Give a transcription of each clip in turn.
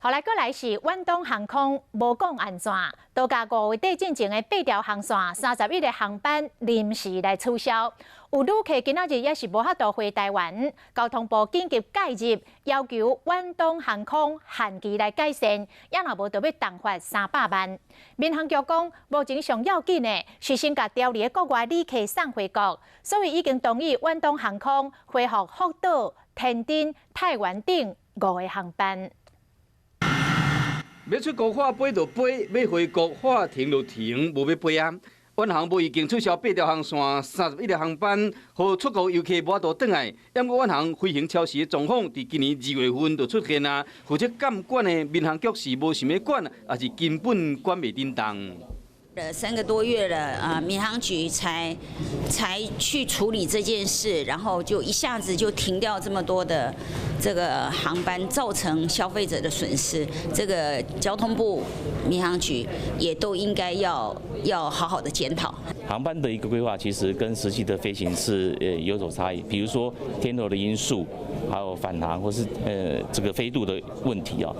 后来，来是远东航空无讲安怎，多加5月底进前的8条航线、31个航班临时来取消。有旅客今仔日也是无法度回台湾，交通部紧急介入，要求远东航空限期来改善，也若无就要重罚300万。民航局讲，目前上要紧的是先甲调离的国外旅客送回国，所以已经同意远东航空恢复福岛、天津、台湾等5个航班。要出国法飞就飞，要回国法停就停，无要飞啊！远航部已经取消8条航线、31个航班，予出国游客无法度转来。因过远航飞行超时的状况，伫今年2月份就出现啊。负责监管的民航局是无想要管，也是根本管袂叮当。 3个多月了，民航局才去处理这件事，然后就一下子就停掉这么多的这个航班，造成消费者的损失。这个交通部、民航局也都应该要好好的检讨。航班的一个规划其实跟实际的飞行是有所差异，比如说天候的因素，还有返航或是这个飞度的问题啊。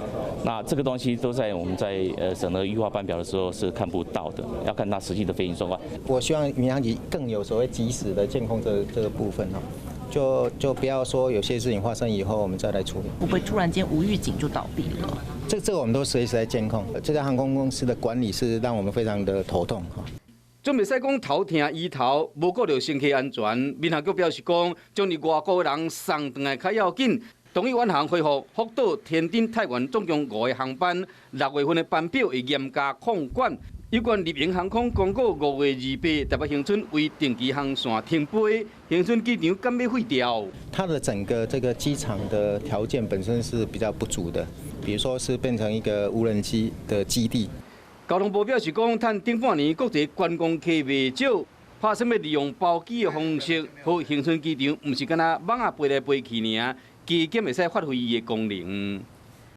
那这个东西都在我们在审核预划班表的时候是看不到的。 要看它实际的飞行状况。我希望民航局更有所谓及时的监控这个部分哦，就不要说有些事情发生以后我们再来处理。会不会突然间无预警就倒闭了？这个我们都随时在监控。这家航空公司的管理是让我们非常的头痛哈。总袂使讲头疼医头，无顾到乘客安全。民航局表示讲，将你外国人送回来较要紧。 同意远航恢复福岛、天津、台湾总共5个航班，6月份的班表会严加控管。有关立营航空公告5月28台北恒春为定期航线停飞，恒春机场敢要废掉？它的整个这个机场的条件本身是比较不足的，比如说是变成一个无人机的基地。交通部表示讲，趁顶半年国际观光客未少，拍算要利用包机的方式，和恒春机场唔是干那网啊飞来飞去尔。基金会使发挥伊的功能。